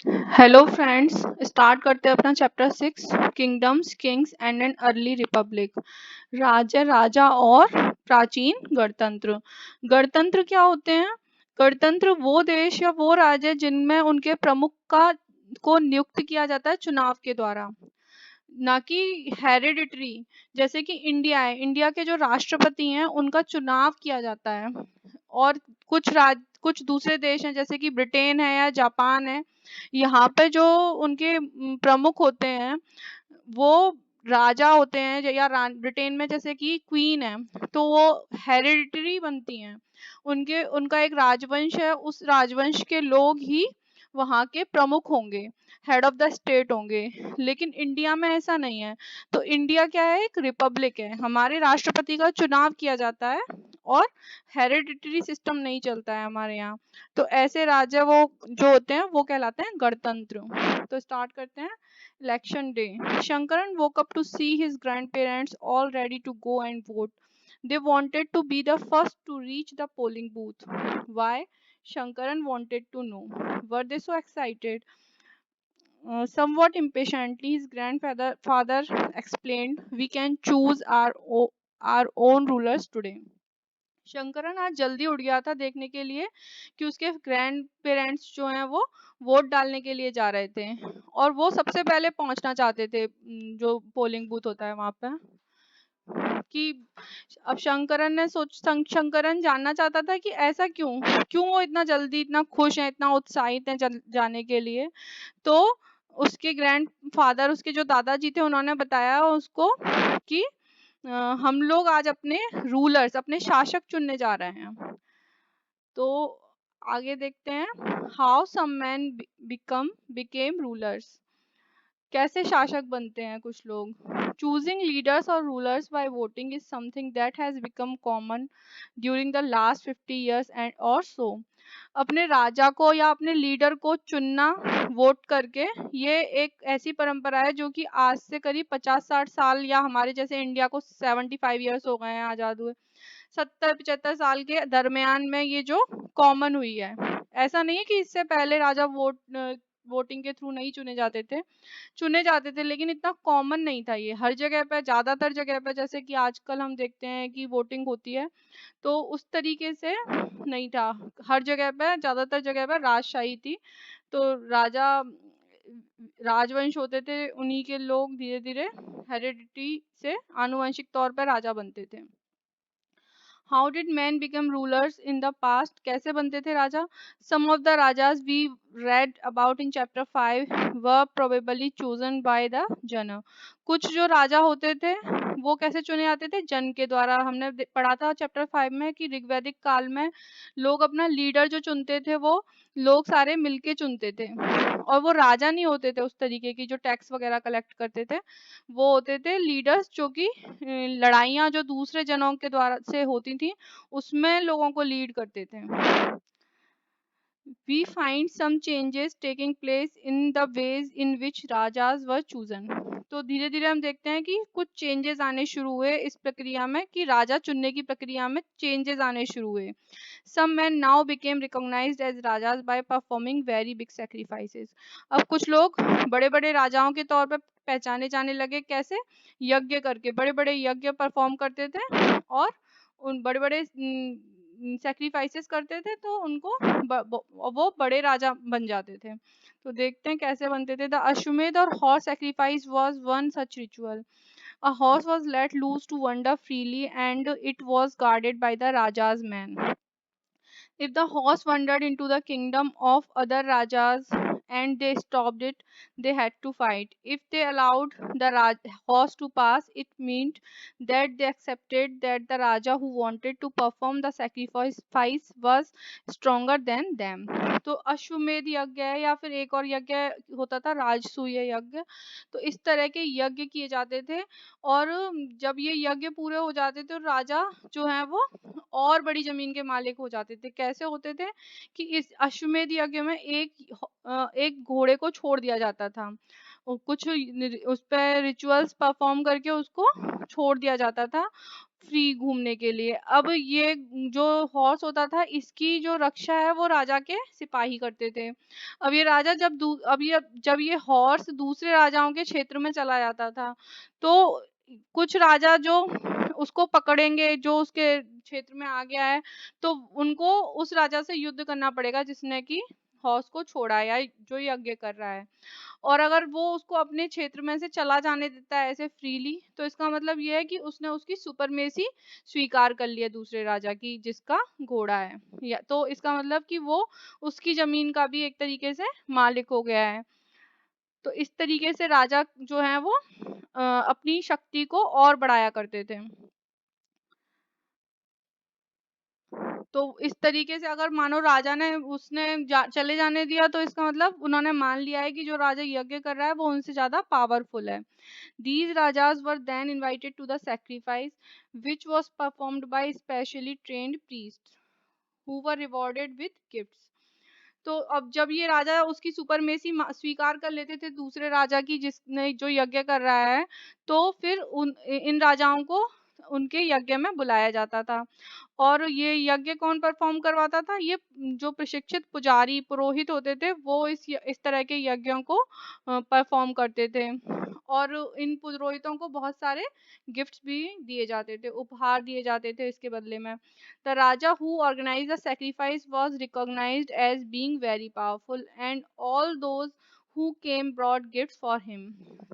Hello friends, start करते हैं अपना chapter 6, kingdoms, Kings and an early Republic. राज्य, राजा और प्राचीन गणतंत्र। गणतंत्र क्या होते हैं? गणतंत्र वो देश या वो राज्य जिनमें उनके प्रमुख का को नियुक्त किया जाता है चुनाव के द्वारा, ना कि हेरिडिटरी। जैसे कि इंडिया है, इंडिया के जो राष्ट्रपति हैं उनका चुनाव किया जाता है। और कुछ दूसरे देश हैं जैसे कि ब्रिटेन है या जापान है, यहाँ पे जो उनके प्रमुख होते हैं वो राजा होते हैं, या ब्रिटेन में जैसे कि क्वीन है, तो वो हेरिडिटरी बनती हैं। उनके उनका एक राजवंश है, उस राजवंश के लोग ही वहाँ के प्रमुख होंगे, हेड ऑफ द स्टेट होंगे। लेकिन इंडिया में ऐसा नहीं है। तो इंडिया क्या है? एक रिपब्लिक है। हमारे राष्ट्रपति का चुनाव किया जाता है और हेरिडिटरी सिस्टम नहीं चलता है हमारे यहाँ। तो ऐसे राज्य वो जो होते हैं वो कहलाते हैं गणतंत्र। तो स्टार्ट करते हैं। Election day. Shankaran woke up to see his grandparents all ready to go and vote. They wanted to be the first to reach the polling booth. Why? Shankaran wanted to know. Were they so excited? Somewhat impatiently, his grandfather explained, "We can choose our own rulers today." Shankaran आज जल्दी उठ गया था देखने के लिए कि उसके ग्रैंड पेरेंट्स जो हैं वो वोट डालने के लिए जा रहे थे, और वो सबसे पहले पहुंचना चाहते थे जो पोलिंग बूथ होता है वहां पे। कि अब शंकरन जानना चाहता था कि ऐसा क्यों क्यों वो इतना जल्दी, इतना खुश है, इतना उत्साहित है जाने के लिए। तो उसके ग्रैंड फादर, उसके जो दादाजी थे, उन्होंने बताया उसको कि हम लोग आज अपने रूलर्स, अपने शासक चुनने जा रहे हैं। तो आगे देखते हैं। How some man became rulers. कैसे शासक बनते हैं कुछ लोग। चूजिंग लीडर्स और rulers by voting is something that has become common during the last 50 years and और सो। अपने राजा को या अपने लीडर को चुनना वोट करके, ये एक ऐसी परंपरा है जो कि आज से करीब 50-60 साल, या हमारे जैसे इंडिया को 75 years हो गए हैं आजाद हुए, 70-75 साल के दरमियान में ये जो कॉमन हुई है। ऐसा नहीं है कि इससे पहले राजा वोटिंग के थ्रू नहीं चुने जाते थे, लेकिन इतना कॉमन नहीं था ये। हर जगह पे, ज्यादातर जगह पे, जैसे कि आजकल हम देखते हैं कि वोटिंग होती है, तो उस तरीके से नहीं था। हर जगह पे, ज्यादातर जगह पे राजशाही थी। तो राजवंश होते थे, उन्हीं के लोग धीरे धीरे हेरिडिटी से आनुवंशिक तौर पर राजा बनते थे। How did man become rulers in the past. कैसे बनते थे राजा? Some of the rajas we read about in chapter 5 were probably chosen by the जन। कुछ जो राजा होते थे वो कैसे चुने जाते थे? जन के द्वारा। हमने पढ़ा था चैप्टर 5 में कि ऋग्वैदिक काल में लोग अपना लीडर जो चुनते थे वो लोग सारे मिलके चुनते थे, और वो राजा नहीं होते थे उस तरीके की जो टैक्स वगैरह कलेक्ट करते थे। वो होते थे लीडर्स जो कि लड़ाइयाँ जो दूसरे जनों के द्वारा से होती थी उसमें लोगों को लीड करते थे। We find some changes taking place in the ways in which rajas were chosen. तो धीरे धीरे हम देखते हैं कि कुछ चेंजेस आने शुरू हुए इस प्रक्रिया में, कि राजा चुनने की प्रक्रिया में चेंजेस आने शुरू हुए। Some men now became recognized as rajas by performing very big sacrifices. अब कुछ लोग बड़े बड़े राजाओं के तौर पर पहचाने जाने लगे। कैसे? यज्ञ करके, बड़े बड़े यज्ञ परफॉर्म करते थे और उन बड़े बड़े सैक्रिफाइसेस करते थे, तो उनको वो बड़े राजा बन जाते थे। तो देखते हैं कैसे बनते थे। द अश्वमेध और horse sacrifice was one such ritual. A horse was let loose to wander freely and it was guarded by the Raja's men. If the horse wandered into the kingdom of other Rajas and they stopped it, they had to fight. If they allowed the horse to pass, it meant that they accepted that the Raja who wanted to perform the sacrifice was stronger than them. तो अश्वमेध यज्ञ है, या फिर एक और यज्ञ होता था राजसूय यज्ञ। तो इस तरह के यज्ञ किए जाते थे, और जब ये यज्ञ पूरे हो जाते थे तो राजा जो है वो और बड़ी जमीन के मालिक हो जाते थे। कैसे होते थे? कि इस अश्वमेध यज्ञ में एक घोड़े को छोड़ दिया जाता था, कुछ उस पर रिचुअल्स परफॉर्म करके उसको छोड़ दिया जाता था। फ्री घूमने के लिए। अब ये जो हॉर्स होता था, इसकी जो रक्षा है वो राजा के सिपाही करते थे। अब ये राजा जब ये हॉर्स दूसरे राजाओं के क्षेत्र में चला जाता था, तो कुछ राजा जो उसको पकड़ेंगे, जो उसके क्षेत्र में आ गया है, तो उनको उस राजा से युद्ध करना पड़ेगा जिसने कि हॉर्स को छोड़ा है या जो यज्ञ कर रहा है। और अगर वो उसको अपने क्षेत्र में से चला जाने देता है ऐसे फ्रीली, तो इसका मतलब ये है कि उसने उसकी सुपरमेसी स्वीकार कर लिया दूसरे राजा की जिसका घोड़ा है, या तो इसका मतलब कि वो उसकी जमीन का भी एक तरीके से मालिक हो गया है। तो इस तरीके से राजा जो है वो अपनी शक्ति को और बढ़ाया करते थे। तो इस तरीके से अगर मानो राजा ने चले जाने दिया, तो इसका मतलब उन्होंने मान लिया है कि जो राजा यज्ञ कर रहा है वो उनसे ज्यादा पावरफुल है। These rajas were then invited to the sacrifice, which was performed by specially trained priests, who were rewarded with gifts. तो अब जब ये राजा उसकी सुपरमेसी स्वीकार कर लेते थे दूसरे राजा की जिसने जो यज्ञ कर रहा है, तो फिर इन राजाओं को उनके यज्ञ में बुलाया जाता था। और ये यज्ञ कौन परफॉर्म करवाता था? ये जो प्रशिक्षित पुजारी पुरोहित होते थे वो इस तरह के यज्ञों को परफॉर्म करते थे। और इन पुरोहितों को बहुत सारे गिफ्ट्स भी दिए जाते थे, उपहार दिए जाते थे इसके बदले में। The raja who organised the sacrifice was recognised as being very powerful and all those who came brought gifts for him.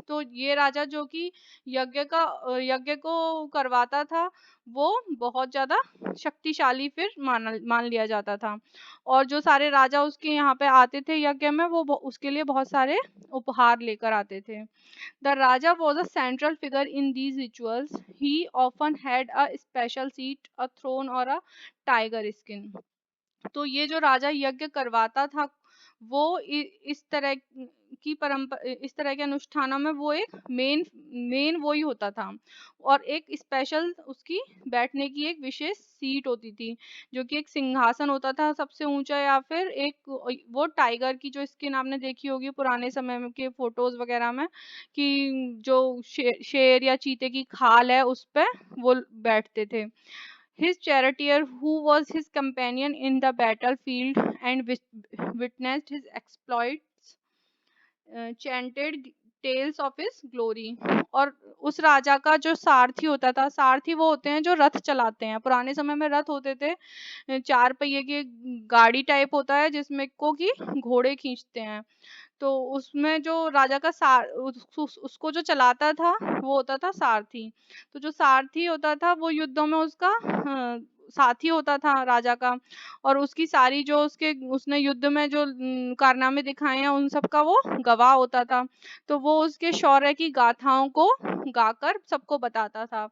तो ये राजा जो कि यज्ञ को करवाता था, वो बहुत ज्यादा शक्तिशाली फिर मान लिया जाता था। और जो सारे राजा उसके यहाँ पे आते थे यज्ञ में, वो उसके लिए बहुत सारे उपहार लेकर आते थे। The raja was a central figure in these rituals. He often had a special seat, a throne और अ टाइगर स्किन। तो ये जो राजा यज्ञ करवाता था, वो इस तरह की परंपरा, इस तरह के अनुष्ठानों में वो एक मेन मेन वो ही होता था। और एक स्पेशल उसकी बैठने की एक विशेष सीट होती थी, जो कि एक सिंहासन होता था सबसे ऊंचा, या फिर एक वो टाइगर की जो स्किन आपने देखी होगी पुराने समय में के फोटोज वगैरह में, कि जो शेर या चीते की खाल है उस पे वो बैठते थे। His charioteer, who was his companion in the battlefield and witnessed his exploits, chanted tales of his glory. और उस राजा का जो सारथी होता था, सारथी वो होते हैं जो रथ चलाते हैं। पुराने समय में रथ होते थे, चार पहिए की गाड़ी टाइप होता है जिसमें को कि घोड़े खींचते हैं। तो उसमें जो राजा का उसको जो चलाता था वो होता था सारथी। तो जो सारथी होता था वो युद्धों में उसका साथी होता था राजा का। और उसकी सारी जो उसने युद्ध में जो कारनामे दिखाए हैं उन सब का वो गवाह होता था। तो वो उसके शौर्य की गाथाओं को गाकर सबको बताता था।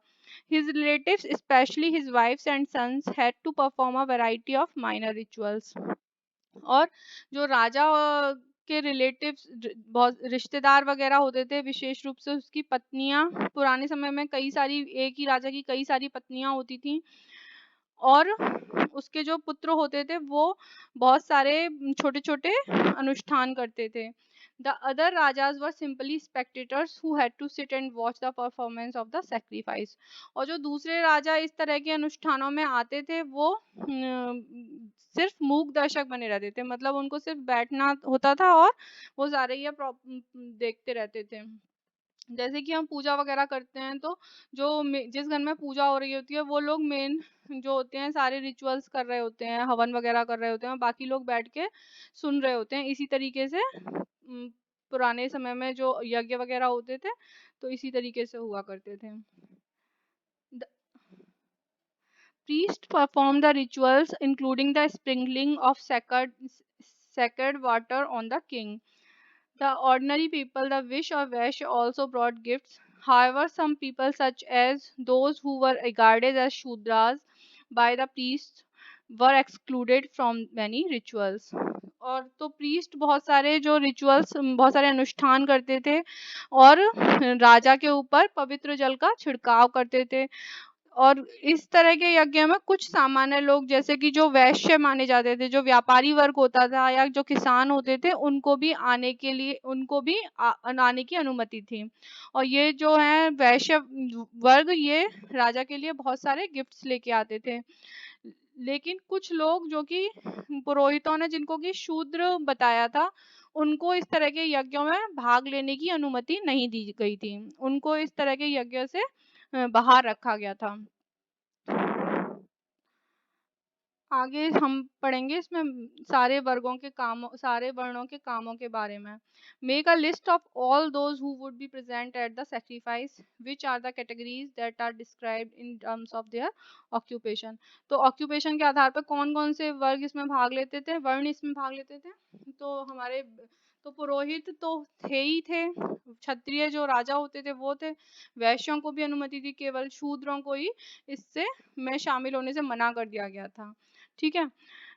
His relatives, especially his wives and sons, had to perform a variety of minor rituals. और जो राजा के रिलेटिव्स, बहुत रिश्तेदार वगैरह होते थे, विशेष रूप से उसकी पत्नियां, पुराने समय में कई सारी, एक ही राजा की कई सारी पत्नियां होती थी। और उसके जो पुत्र होते थे वो बहुत सारे छोटे छोटे अनुष्ठान करते थे। The other rajas were simply spectators who had to sit and watch the performance of the sacrifice. और जो दूसरे राजा इस तरह के अनुष्ठानों में आते थे वो सिर्फ मूक दर्शक बने रहते थे, मतलब उनको सिर्फ बैठना होता था और वो सारे ये देखते रहते थे। जैसे कि हम पूजा वगैरह करते हैं, तो जिस घर में पूजा हो रही होती है वो लोग मेन जो होते हैं सारे रिचुअल्स कर रहे होते हैं, हवन वगैरह कर रहे होते हैं, बाकी लोग बैठ के सुन रहे होते हैं। इसी तरीके से पुराने समय में जो यज्ञ वगैरह होते थे, तो इसी तरीके से हुआ करते थे। The priest performed the rituals, including the sprinkling of sacred water on the king. The ordinary people, the wish or wash, also brought gifts. However, some people, such as those who were regarded as Shudras by the priests, were excluded from many rituals. और तो priest बहुत सारे जो rituals, बहुत सारे अनुष्ठान करते थे और राजा के ऊपर पवित्र जल का छिड़काव करते थे। और इस तरह के यज्ञ में कुछ सामान्य लोग जैसे कि जो वैश्य माने जाते थे, जो व्यापारी वर्ग होता था या जो किसान होते थे, उनको भी आने के लिए आने की अनुमति थी। और ये जो है वैश्य वर्ग, ये राजा के लिए बहुत सारे गिफ्ट्स लेके आते थे। लेकिन कुछ लोग जो कि पुरोहितों ने जिनको कि शूद्र बताया था, उनको इस तरह के यज्ञों में भाग लेने की अनुमति नहीं दी गई थी। उनको इस तरह के यज्ञ से बाहर रखा गया था। आगे हम पढ़ेंगे इसमें सारे वर्गों के कामों, सारे वर्णों के कामों के बारे में। Make a list of all those who would be present at the sacrifice, which are the categories that are described in terms of their occupation. तो ऑक्यूपेशन के आधार पर कौन कौन से वर्ग इसमें भाग लेते थे, वर्ण इसमें भाग लेते थे। तो हमारे तो पुरोहित तो थे ही थे, क्षत्रिय जो राजा होते थे वो थे, वैश्यों को भी अनुमति थी, केवल शूद्रों को ही इससे में शामिल होने से मना कर दिया गया था। ठीक है।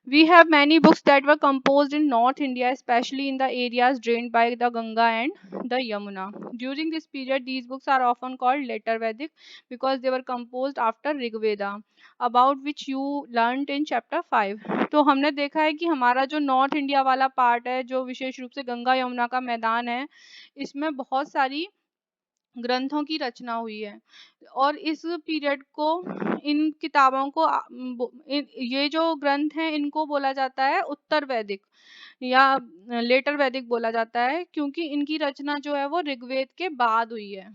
We have many books that were composed in North India, especially in the areas drained by the Ganga and the Yamuna. During this period, these books are often called later Vedic because they were composed after Rig Veda, about which you learned in chapter 5. तो हमने देखा है कि हमारा जो north India वाला part है, जो विशेष रूप से गंगा यमुना का मैदान है, इसमें बहुत सारी ग्रंथों की रचना हुई है। और इस पीरियड को, इन किताबों को ये जो ग्रंथ हैं इनको बोला जाता है उत्तर वैदिक या लेटर वैदिक बोला जाता है, क्योंकि इनकी रचना जो है वो ऋग्वेद के बाद हुई है।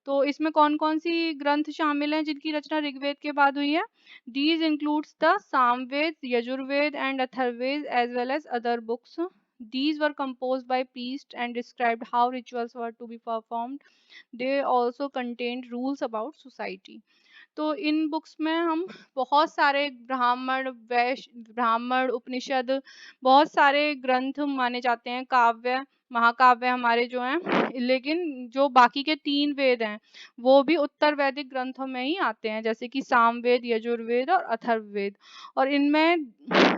तो इसमें कौन कौन सी ग्रंथ शामिल हैं जिनकी रचना ऋग्वेद के बाद हुई है। These includes the Samaveda, Yajurveda and Atharvaveda as well as other books. These were composed by priests and described how rituals were to be performed. They also contained rules about society. तो इन बुक्स में हम बहुत सारे ब्राह्मण, वैश्य, ब्राह्मण, उपनिषद, बहुत सारे ग्रंथ माने जाते हैं, काव्य, महाकाव्य हमारे जो हैं। लेकिन जो बाकी के 3 वेद हैं वो भी उत्तर वैदिक ग्रंथों में ही आते हैं, जैसे कि सामवेद, यजुर्वेद और अथर्ववेद। और इनमें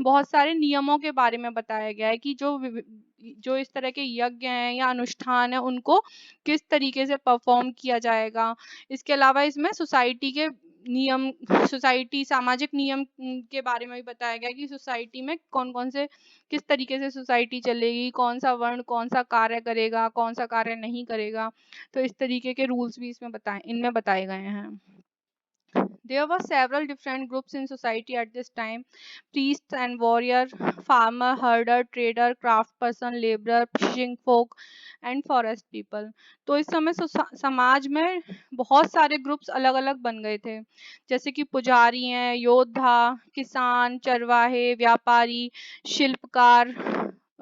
बहुत सारे नियमों के बारे में बताया गया है कि जो इस तरह के यज्ञ हैं या अनुष्ठान है उनको किस तरीके से परफॉर्म किया जाएगा। इसके अलावा इसमें सोसाइटी के नियम, सोसाइटी, सामाजिक नियम के बारे में भी बताया गया कि सोसाइटी में कौन कौन से, किस तरीके से सोसाइटी चलेगी, कौन सा वर्ण कौन सा कार्य करेगा, कौन सा कार्य नहीं करेगा। तो इस तरीके के रूल्स भी इनमें बताए गए हैं। There were several different groups in society at this time: priests and warrior, farmer, herder, trader, craft person, laborer, fishing folk and forest people. तो इस समय समाज में बहुत सारे ग्रुप्स अलग अलग बन गए थे, जैसे कि पुजारी हैं, योद्धा, किसान, चरवाहे, व्यापारी, शिल्पकार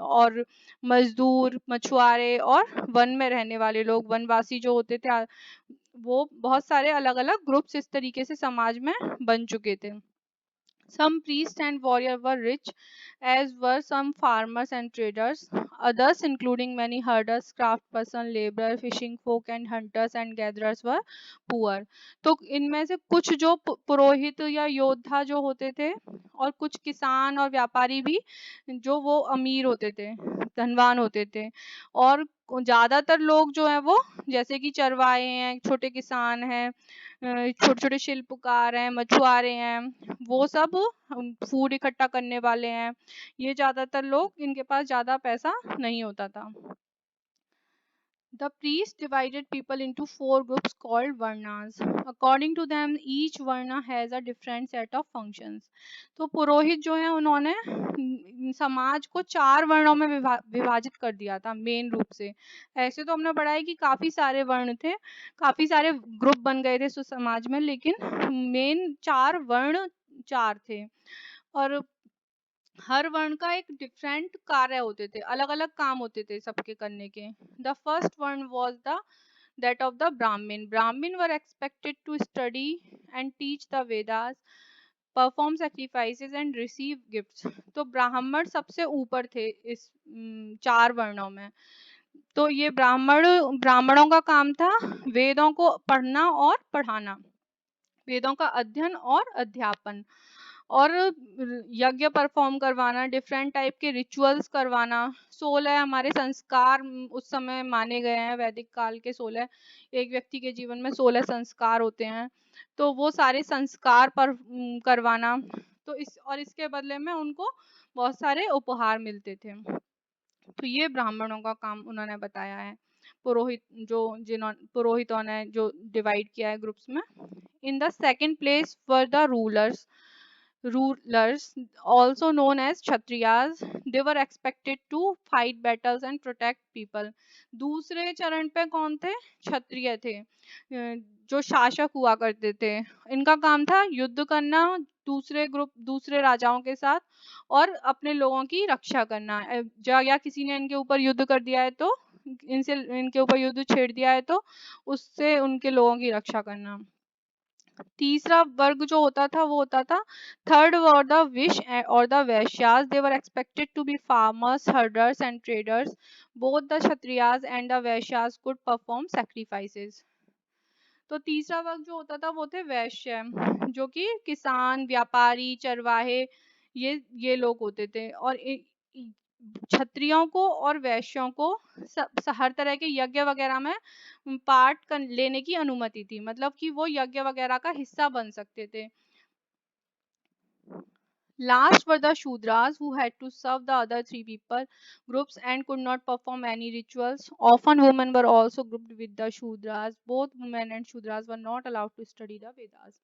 और मजदूर, मछुआरे और वन में रहने वाले लोग, वनवासी जो होते थे, वो बहुत सारे अलग अलग ग्रुप्स इस तरीके से समाज में बन चुके थे। Some priests and warriors were rich, as were some farmers and traders. Others, including many herders, craftspersons, laborers, fishing folk, and hunters and gatherers, were poor. तो इनमें से कुछ जो पुरोहित या योद्धा जो होते थे, और कुछ किसान और व्यापारी भी जो वो अमीर होते थे, धनवान होते थे। और ज्यादातर लोग जो है वो जैसे कि चरवाहे हैं, छोटे किसान हैं, छोटे छोटे शिल्पकार हैं, मछुआरे हैं, वो सब फूड इकट्ठा करने वाले हैं। ये ज्यादातर लोग, इनके पास ज्यादा पैसा नहीं होता था। The priests divided people into 4 groups called varnas. According to them, each varna has a different set of functions. तो पुरोहित जो है उन्होंने समाज को 4 वर्णों में विभाजित कर दिया था मेन रूप से। ऐसे तो हमने पढ़ा है कि काफी सारे वर्ण थे, काफी सारे ग्रुप बन गए थे समाज में, लेकिन मेन 4 वर्ण 4 थे। और हर वर्ण का एक डिफरेंट कार्य होते थे, अलग अलग काम होते थे सबके करने के। द फर्स्ट वर्ण was the that of the Brahmin. Brahmin were expected to study and teach the Vedas, perform sacrifices and receive gifts. तो ब्राह्मण सबसे ऊपर थे इस 4 वर्णों में। तो ये ब्राह्मणों का काम था वेदों को पढ़ना और पढ़ाना, वेदों का अध्ययन और अध्यापन। और यज्ञ परफॉर्म करवाना, डिफरेंट टाइप के रिचुअल्स करवाना। 16 हमारे संस्कार उस समय माने गए हैं, वैदिक काल के 16, एक व्यक्ति के जीवन में 16 संस्कार होते हैं, तो वो सारे संस्कार पर करवाना। तो इसके बदले में उनको बहुत सारे उपहार मिलते थे। तो ये ब्राह्मणों का काम उन्होंने बताया है। पुरोहितों ने जो डिवाइड किया है ग्रुप्स में। In the second place were the rulers also known as kshatriyas. They were expected to fight battles and protect people. दूसरे चरण पे कौन थे? क्षत्रिय थे, जो शासक हुआ करते थे। इनका काम था युद्ध करना दूसरे राजाओं के साथ और अपने लोगों की रक्षा करना। या किसी ने इनके ऊपर युद्ध कर दिया है तो इनके ऊपर युद्ध छेड़ दिया है तो उससे उनके लोगों की रक्षा करना। तीसरा वर्ग जो होता था वो होता था थर्ड वर द विश और the Vaishyas. They were expected to be farmers, herders and traders. Both the Kshatriyas and the Vaishyas could perform sacrifices. तो तीसरा वर्ग जो होता था वो थे वैश्य, जो कि किसान, व्यापारी, चरवाहे, ये लोग होते थे। और क्षत्रियों को और वैश्यों को हर तरह के यज्ञ वगैरह में पार्ट लेने की अनुमति थी, मतलब कि वो यज्ञ वगैरह का हिस्सा बन सकते थे। Last were the Shudras, who had to serve the other three people groups and could not perform any rituals. Often women were also grouped with the Shudras. Both women and Shudras were not allowed to study the Vedas.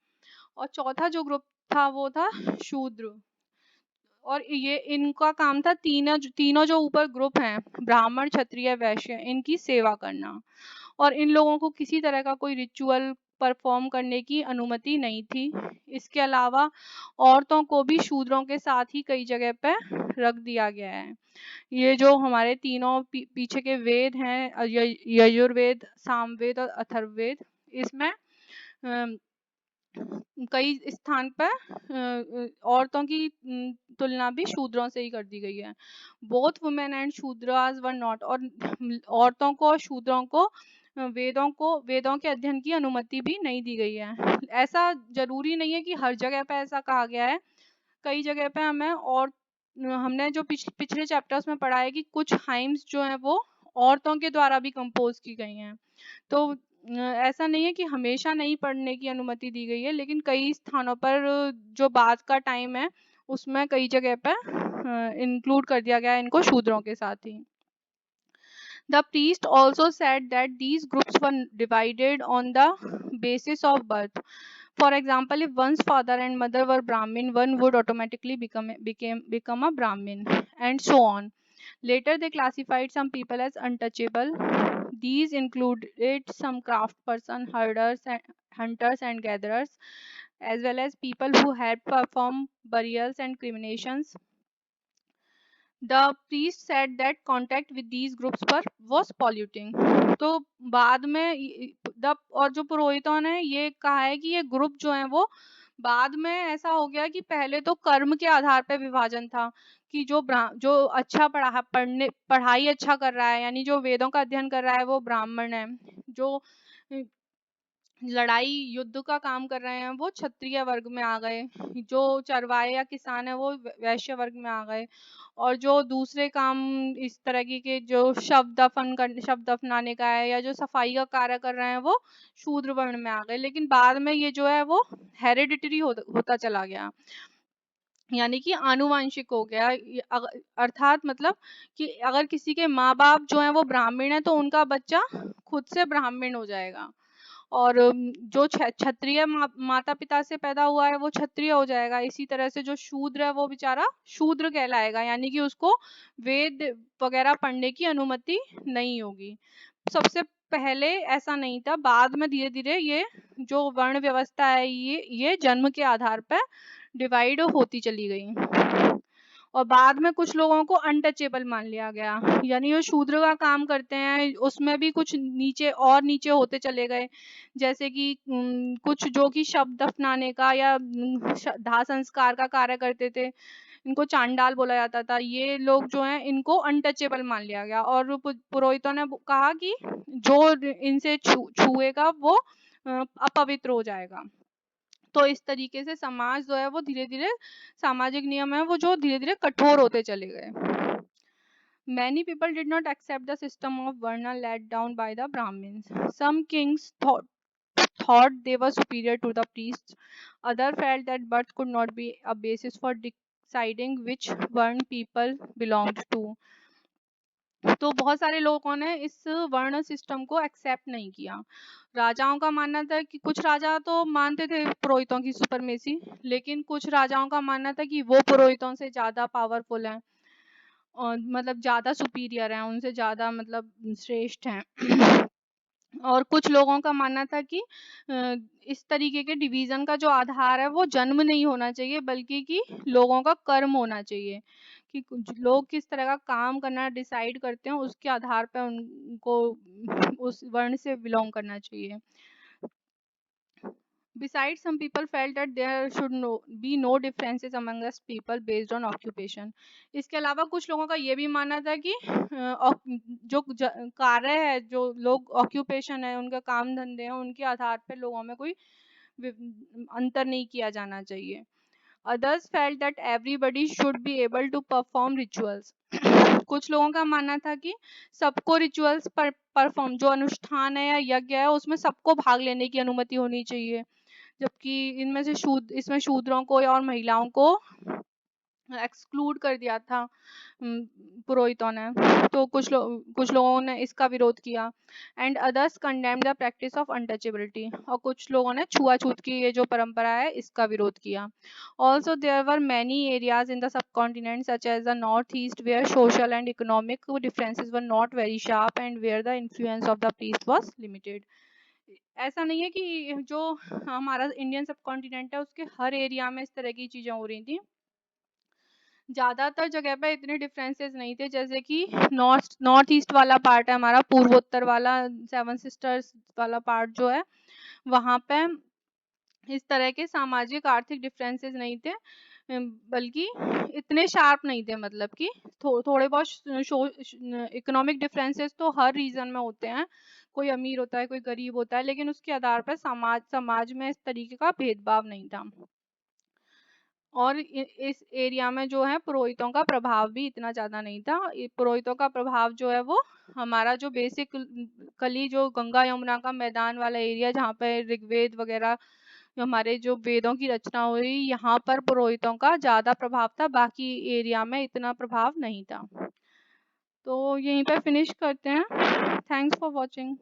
और चौथा जो group था वो था शूद्र। और ये इनका काम था तीनों जो ऊपर ग्रुप हैं, ब्राह्मण, क्षत्रिय, वैश्य, इनकी सेवा करना। और इन लोगों को किसी तरह का कोई रिचुअल परफॉर्म करने की अनुमति नहीं थी। इसके अलावा औरतों को भी शूद्रों के साथ ही कई जगह पे रख दिया गया है। ये जो हमारे तीनों पीछे के वेद हैं, यजुर्वेद, सामवेद और अथर्ववेद, इसमें कई स्थान पर औरतों की तुलना भी शूद्रों से ही कर दी गई है। Both women and Shudras were not. और औरतों को और शूद्रों को वेदों के अध्ययन की अनुमति भी नहीं दी गई है। ऐसा जरूरी नहीं है कि हर जगह पे ऐसा कहा गया है। कई जगह पे हमने जो पिछले चैप्टर्स में पढ़ा है कि कुछ हाइम्स जो हैं वो औरतों के द्वारा भी कंपोज की गई हैं। तो ऐसा नहीं है कि हमेशा नहीं पढ़ने की अनुमति दी गई है, लेकिन कई स्थानों पर जो बाद का टाइम है उसमें कई जगह पर इंक्लूड कर दिया गया है इनको शूद्रों के साथ ही। The priest also said that these groups were divided on the basis of birth. For example, if one's father and mother were Brahmin, one would automatically become a Brahmin, and so on. Later, they classified some people as untouchable. These included some craftsperson, hunters and gatherers, as well as people who had performed burials and cremations. The priest said that contact with these groups was polluting. तो बाद में और जो पुरोहितों ने ये कहा है कि ये ग्रुप जो है वो बाद में ऐसा हो गया कि पहले तो कर्म के आधार पर विभाजन था कि जो अच्छा पढ़ाई अच्छा कर रहा है, यानी जो वेदों का अध्ययन कर रहा है वो ब्राह्मण है, जो लड़ाई युद्ध का काम कर रहे हैं वो क्षत्रिय वर्ग में आ गए, जो चरवाहे या किसान है वो वैश्य वर्ग में आ गए, और जो दूसरे काम इस तरह के जो शव दफनाने का है या जो सफाई का कार्य कर रहे हैं वो शूद्र वर्ण में आ गए। लेकिन बाद में ये जो है वो हेरिडिटरी होता चला गया, यानी कि आनुवांशिक हो गया। अर्थात मतलब कि अगर किसी के माँ बाप जो है वो ब्राह्मण है तो उनका बच्चा खुद से ब्राह्मण हो जाएगा, और जो क्षत्रिय माता पिता से पैदा हुआ है वो क्षत्रिय हो जाएगा। इसी तरह से जो शूद्र है वो बेचारा शूद्र कहलाएगा, यानी कि उसको वेद वगैरह पढ़ने की अनुमति नहीं होगी। सबसे पहले ऐसा नहीं था, बाद में धीरे धीरे ये जो वर्ण व्यवस्था है ये जन्म के आधार पर डिवाइड होती चली गई, और बाद में कुछ लोगों को अनटचेबल मान लिया गया, यानी वो शूद्र का काम करते हैं उसमें भी कुछ नीचे होते चले गए। जैसे कि कुछ जो कि शव दफनाने का या दाह संस्कार का कार्य करते थे, इनको चांडाल बोला जाता था। ये लोग जो हैं इनको अनटचेबल मान लिया गया, और पुरोहितों ने कहा कि जो इनसे छुएगा वो अपवित्र हो जाएगा। तो इस तरीके से समाज जो है वो धीरे धीरे, सामाजिक नियम है वो जो धीरे धीरे कठोर होते चले गए। Many people did not accept the system of Varna laid down by the Brahmins. Some kings thought they were superior to the priests. Others felt that birth could not be a basis for deciding which Varna people belonged to. तो बहुत सारे लोगों ने इस वर्ण system को accept नहीं किया। राजाओं का मानना था कि कुछ राजा तो मानते थे पुरोहितों की सुपरमेसी, लेकिन कुछ राजाओं का मानना था कि वो पुरोहितों से ज़्यादा पावरफुल हैं और मतलब ज़्यादा सुपीरियर हैं, उनसे ज़्यादा मतलब श्रेष्ठ हैं। और कुछ लोगों का मानना था कि इस तरीके के डिवीज़न का जो आधार है वो जन्म नहीं होना चाहिए, बल्कि कि लोगों का कर्म होना चाहिए, कि लोग किस तरह का काम करना डिसाइड करते हैं उसके आधार पर उनको उस वर्ण से बिलोंग करना चाहिए। Besides, some people felt that there should be no differences among us people based on occupation. इसके अलावा कुछ लोगों का ये भी मानना था कि जो कार्य है, जो लोग ऑक्यूपेशन है, उनका काम धंधे हैं, उनके आधार पर लोगों में कोई अंतर नहीं किया जाना चाहिए। Others felt that everybody should be able to perform rituals. कुछ लोगों का मानना था कि सबको रिचुअल्स परफॉर्म, जो अनुष्ठान है या यज्ञ है उसमें सबको भाग लेने की अनुमति होनी चाहिए, जबकि इसमें शूद्रों को और महिलाओं को एक्सक्लूड कर दिया था पुरोहितों ने। तो कुछ लोगों ने इसका विरोध किया। And others condemned the practice of untouchability, और कुछ लोगों ने छुआछूत की ये जो परंपरा है इसका विरोध किया। Also there were many areas in the subcontinent such as the north east where social and economic differences were not very sharp and where the influence of the priest was limited. ऐसा नहीं है कि जो हमारा Indian subcontinent है उसके हर area में इस तरह की चीज़ें हो रही थी। ज़्यादातर जगह पे इतने डिफरेंसेस नहीं थे, जैसे कि नॉर्थ ईस्ट वाला पार्ट है हमारा, पूर्वोत्तर वाला, सेवन सिस्टर्स वाला पार्ट जो है, वहाँ पे इस तरह के सामाजिक आर्थिक डिफरेंसेस नहीं थे, बल्कि इतने शार्प नहीं थे। मतलब कि थोड़े बहुत इकोनॉमिक डिफरेंसेस तो हर रीजन में होते हैं, कोई अमीर होता है कोई गरीब होता है, लेकिन उसके आधार पर समाज में इस तरीके का भेदभाव नहीं था। और इस एरिया में जो है पुरोहितों का प्रभाव भी इतना ज़्यादा नहीं था। पुरोहितों का प्रभाव जो है वो हमारा जो बेसिक कली जो गंगा यमुना का मैदान वाला एरिया, जहाँ पे ऋग्वेद वगैरह हमारे जो वेदों की रचना हुई, यहाँ पर पुरोहितों का ज़्यादा प्रभाव था, बाकी एरिया में इतना प्रभाव नहीं था। तो यहीं पे फिनिश करते हैं। Thanks for watching.